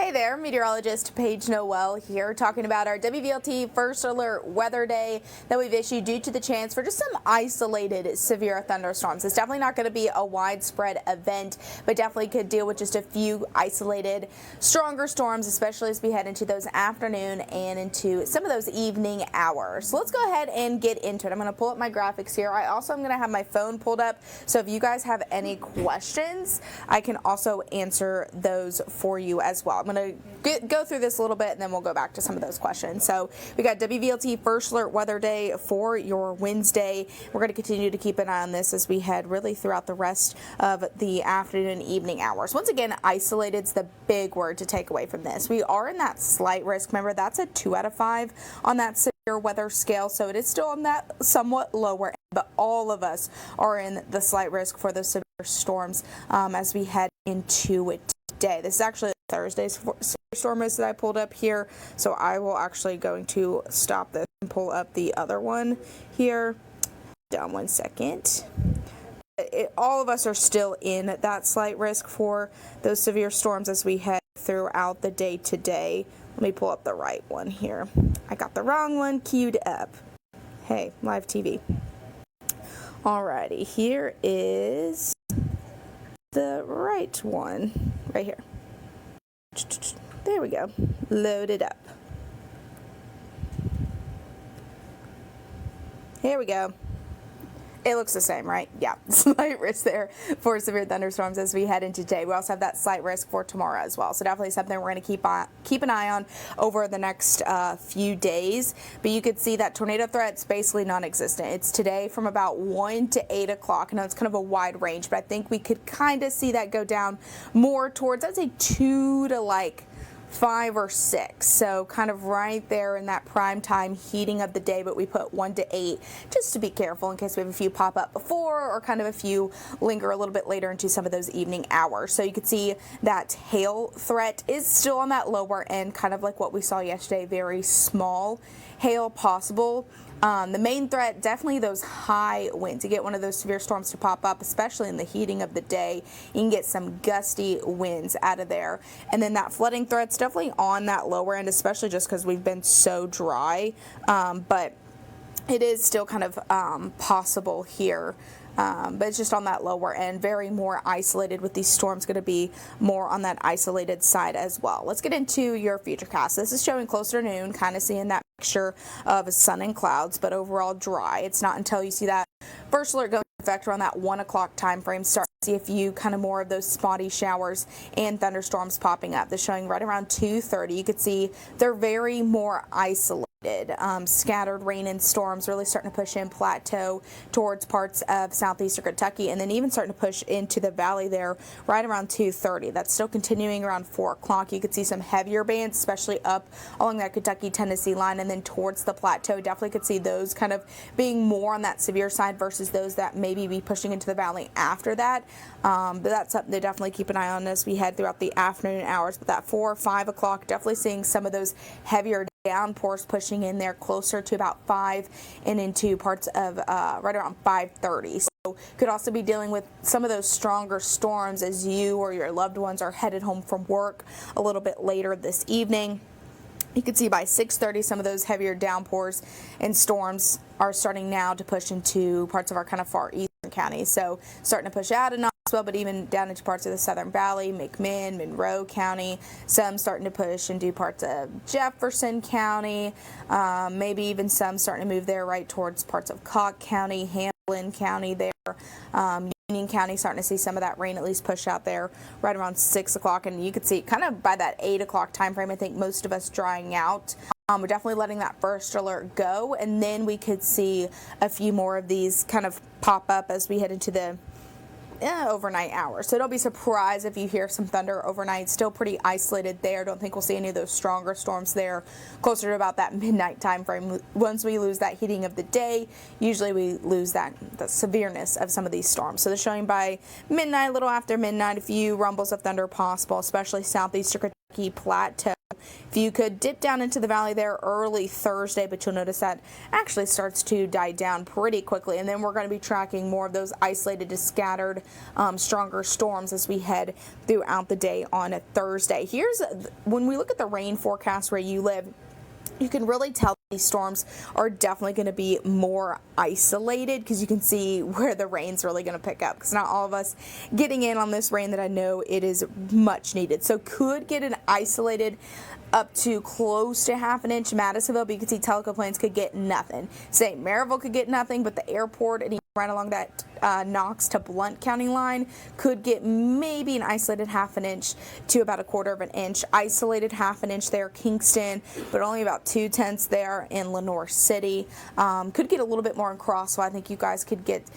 Hey there, meteorologist Paige Noel here, talking about our WVLT First Alert Weather Day that we've issued due to the chance for just some isolated severe thunderstorms. It's definitely not going to be a widespread event, but definitely could deal with just a few isolated stronger storms, especially as we head into those afternoon and into some of those evening hours. So let's go ahead and get into it. I'm going to pull up my graphics here. I also am going to have my phone pulled up, so if you guys have any questions, I can also answer those for you as well. I'm going to go through this a little bit and then we'll go back to some of those questions. So we got WVLT First Alert Weather Day for your Wednesday. We're going to continue to keep an eye on this as we head really throughout the rest of the afternoon and evening hours. Once again, isolated is the big word to take away from this. We are in that slight risk. Remember, that's a 2 out of 5 on that severe weather scale, so it is still on that somewhat lower end, but all of us are in the slight risk for those severe storms as we head into it today. This is actually Thursday's storm that I pulled up here, so I will actually going to stop this and pull up the other one here. Down 1 second. All of us are still in that slight risk for those severe storms as we head throughout the day today. Let me pull up the right one here. I got the wrong one queued up. Hey, live TV. Alrighty, here is the right one right here. There we go. Load it up. Here we go. It looks the same, right? Yeah, slight risk there for severe thunderstorms as we head into today. We also have that slight risk for tomorrow as well. So definitely something we're going to keep an eye on over the next few days. But you could see that tornado threat's basically non-existent. It's today from about 1 to 8 o'clock. I know it's kind of a wide range, but I think we could kind of see that go down more towards, I'd say 2 to like 5 or 6, so kind of right there in that prime time heating of the day, but we put 1 to 8 just to be careful in case we have a few pop up before or kind of a few linger a little bit later into some of those evening hours. So you can see that hail threat is still on that lower end, kind of like what we saw yesterday, very small hail possible. The main threat, definitely those high winds. You get one of those severe storms to pop up, especially in the heating of the day, you can get some gusty winds out of there. And then that flooding threat's definitely on that lower end, especially just because we've been so dry. But it is still kind of possible here. But it's just on that lower end, very more isolated with these storms, going to be more on that isolated side as well. Let's get into your futurecast. This is showing closer to noon, kind of seeing that mixture of sun and clouds, but overall dry. It's not until you see that first alert go into effect around that 1 o'clock time frame, start to see a few kind of more of those spotty showers and thunderstorms popping up. They're showing right around 2:30. You could see they're very more isolated. Scattered rain and storms really starting to push in plateau towards parts of southeastern Kentucky, and then even starting to push into the valley there right around 2:30. That's still continuing around 4 o'clock. You could see some heavier bands, especially up along that Kentucky-Tennessee line, and then towards the plateau. Definitely could see those kind of being more on that severe side versus those that maybe be pushing into the valley after that. But that's something to definitely keep an eye on as we head throughout the afternoon hours. But that 4 or 5 o'clock, definitely seeing some of those heavier downpours pushing in there closer to about 5 and into parts of right around 5:30. So could also be dealing with some of those stronger storms as you or your loved ones are headed home from work a little bit later this evening. You can see by 6:30 some of those heavier downpours and storms are starting now to push into parts of our kind of far eastern counties. So starting to push out of Knoxville, but even down into parts of the Southern Valley, McMinn, Monroe County. Some starting to push into parts of Jefferson County. Maybe even some starting to move there right towards parts of Cocke County, Hamlin County there. Union County starting to see some of that rain at least push out there right around 6 o'clock, and you could see kind of by that 8 o'clock time frame, I think most of us drying out. We're definitely letting that first alert go, and then we could see a few more of these kind of pop up as we head into the overnight hours. So don't be surprised if you hear some thunder overnight. Still pretty isolated there. Don't think we'll see any of those stronger storms there closer to about that midnight time frame. Once we lose that heating of the day, usually we lose the severeness of some of these storms. So they're showing by midnight, a little after midnight, a few rumbles of thunder possible, especially southeastern Kentucky, Plateau, Few could dip down into the valley there early Thursday, but you'll notice that actually starts to die down pretty quickly. And then we're going to be tracking more of those isolated to scattered stronger storms as we head throughout the day on a Thursday. When we look at the rain forecast where you live, you can really tell these storms are definitely going to be more isolated because you can see where the rain's really going to pick up, because not all of us getting in on this rain that I know it is much needed. So could get an isolated up to close to half an inch Madisonville, but you can see Tellico Plains could get nothing. St. Maryville could get nothing, but the airport and right along that Knox to Blount County line could get maybe an isolated half an inch to about a quarter of an inch. Isolated half an inch there, Kingston, but only about 2/10 there in Lenoir City. Could get a little bit more in Cross, so I think you guys could get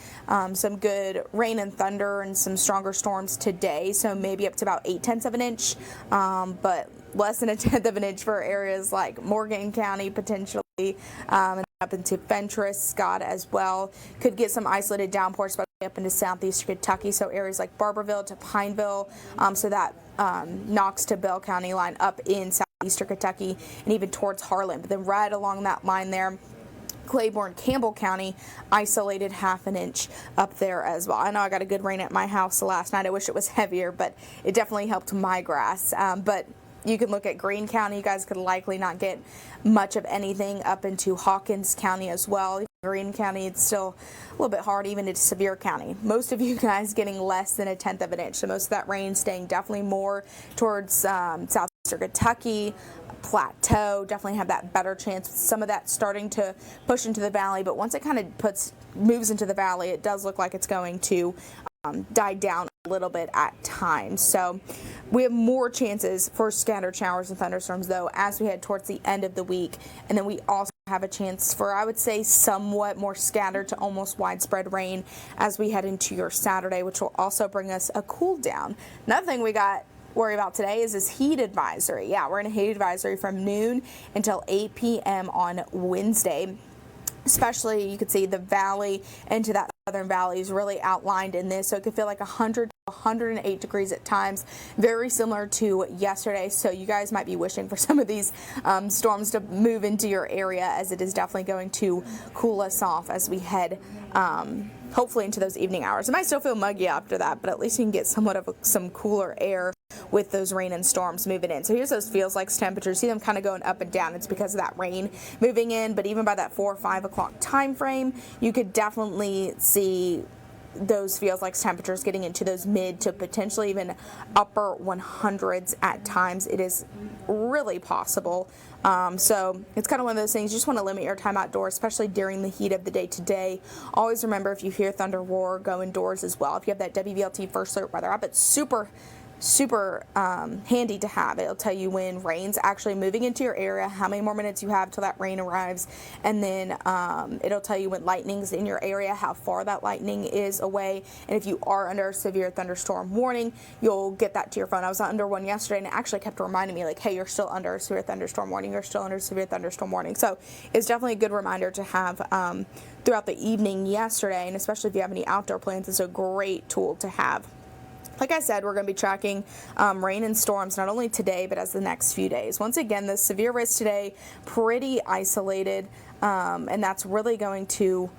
some good rain and thunder and some stronger storms today, so maybe up to about 8/10 of an inch, but less than 1/10 of an inch for areas like Morgan County potentially, and up into Fentress, Scott as well. Could get some isolated downpours, especially up into southeast Kentucky, so areas like Barberville to Pineville, so that Knox to Bell County line up in southeastern Kentucky and even towards Harlan. But then right along that line there, Claiborne, Campbell County, isolated half an inch up there as well. I know I got a good rain at my house last night. I wish it was heavier, but it definitely helped my grass. But you can look at Greene County. You guys could likely not get much of anything up into Hawkins County as well. Greene County, it's still a little bit hard, even into Sevier County. Most of you guys getting less than 1/10 of an inch. So most of that rain staying definitely more towards southeastern Kentucky, Plateau. Definitely have that better chance. Some of that starting to push into the valley, but once it kind of moves into the valley, it does look like it's going to die down a little bit at times. So we have more chances for scattered showers and thunderstorms, though, as we head towards the end of the week. And then we also have a chance for, I would say, somewhat more scattered to almost widespread rain as we head into your Saturday, which will also bring us a cool down. Another thing we got worry about today is this heat advisory. Yeah, we're in a heat advisory from noon until 8 p.m. on Wednesday. Especially, you could see the valley into that southern valley is really outlined in this, so it could feel like 100 to 108 degrees at times, very similar to yesterday. So you guys might be wishing for some of these storms to move into your area, as it is definitely going to cool us off as we head hopefully into those evening hours. It might still feel muggy after that, but at least you can get somewhat of some cooler air with those rain and storms moving in. So here's those feels like temperatures. See them kind of going up and down. It's because of that rain moving in, but even by that 4 or 5 o'clock time frame, you could definitely see those feels like temperatures getting into those mid to potentially even upper 100s at times. It is really possible. So it's kind of one of those things, you just want to limit your time outdoors, especially during the heat of the day today. Always remember, if you hear thunder roar, go indoors as well. If you have that WVLT First Alert Weather app, it's super handy to have. It'll tell you when rain's actually moving into your area, how many more minutes you have till that rain arrives, and then it'll tell you when lightning's in your area, how far that lightning is away, and if you are under a severe thunderstorm warning, you'll get that to your phone. I was under one yesterday, and it actually kept reminding me, like, hey, you're still under a severe thunderstorm warning, you're still under a severe thunderstorm warning. So it's definitely a good reminder to have throughout the evening yesterday, and especially if you have any outdoor plans, it's a great tool to have. Like I said, we're going to be tracking rain and storms not only today, but as the next few days. Once again, the severe risk today, pretty isolated, and that's really going to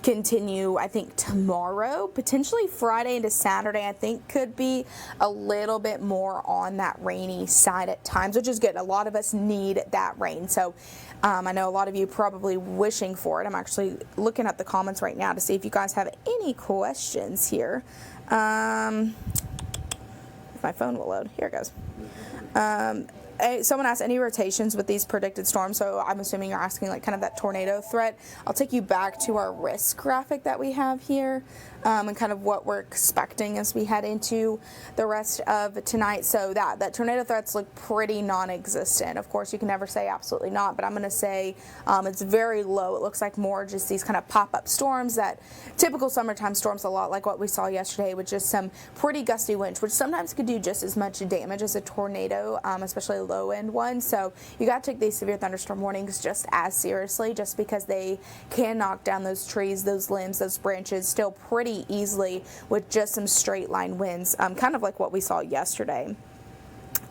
continue, I think, tomorrow. Potentially Friday into Saturday, I think, could be a little bit more on that rainy side at times, which is good. A lot of us need that rain. So I know a lot of you probably wishing for it. I'm actually looking at the comments right now to see if you guys have any questions here. If my phone will load. Here it goes. Someone asked, any rotations with these predicted storms? So I'm assuming you're asking like kind of that tornado threat. I'll take you back to our risk graphic that we have here, and kind of what we're expecting as we head into the rest of tonight. So that tornado threats look pretty non-existent. Of course, you can never say absolutely not, but I'm going to say it's very low. It looks like more just these kind of pop-up storms, that typical summertime storms, a lot like what we saw yesterday, with just some pretty gusty winds, which sometimes could do just as much damage as a tornado, especially low-end ones. So you got to take these severe thunderstorm warnings just as seriously, just because they can knock down those trees, those limbs, those branches still pretty easily with just some straight line winds, kind of like what we saw yesterday.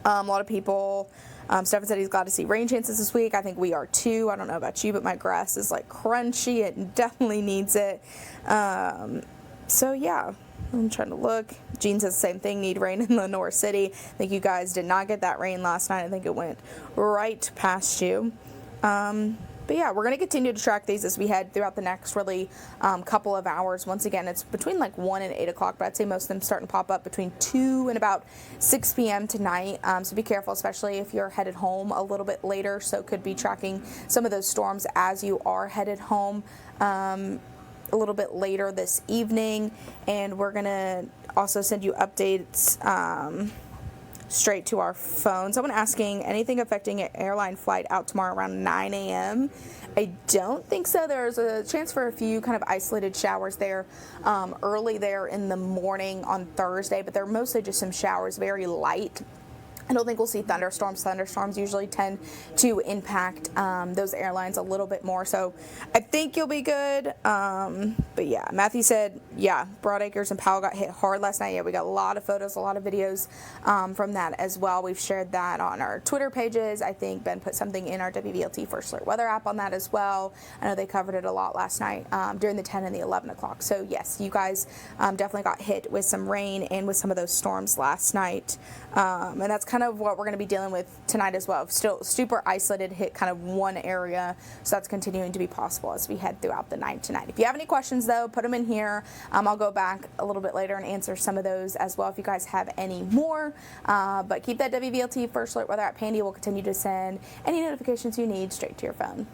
A lot of people Stefan said he's glad to see rain chances this week. I think we are too. I don't know about you, but my grass is like crunchy. It definitely needs it. So yeah, I'm trying to look. Gene says the same thing, need rain in Lenore City. I think you guys did not get that rain last night. I think it went right past you. But yeah, we're going to continue to track these as we head throughout the next really couple of hours. Once again, it's between like 1 and 8 o'clock, but I'd say most of them starting to pop up between 2 and about 6 p.m. tonight. So be careful, especially if you're headed home a little bit later. So could be tracking some of those storms as you are headed home a little bit later this evening. And we're going to also send you updates straight to our phone. Someone asking, anything affecting an airline flight out tomorrow around 9 a.m.? I don't think so. There's a chance for a few kind of isolated showers there early there in the morning on Thursday, but they're mostly just some showers, very light. I don't think we'll see thunderstorms. Thunderstorms usually tend to impact those airlines a little bit more. So I think you'll be good. But yeah, Matthew said, yeah, Broadacres and Powell got hit hard last night. Yeah, we got a lot of photos, a lot of videos from that as well. We've shared that on our Twitter pages. I think Ben put something in our WVLT First Alert Weather app on that as well. I know they covered it a lot last night during the 10 and the 11 o'clock. So yes, you guys definitely got hit with some rain and with some of those storms last night. And that's kind of what we're going to be dealing with tonight as well. Still super isolated, hit kind of one area, so that's continuing to be possible as we head throughout the night tonight. If you have any questions though, put them in here. I'll go back a little bit later and answer some of those as well if you guys have any more. But keep that WVLT First Alert Weather app handy. We'll continue to send any notifications you need straight to your phone.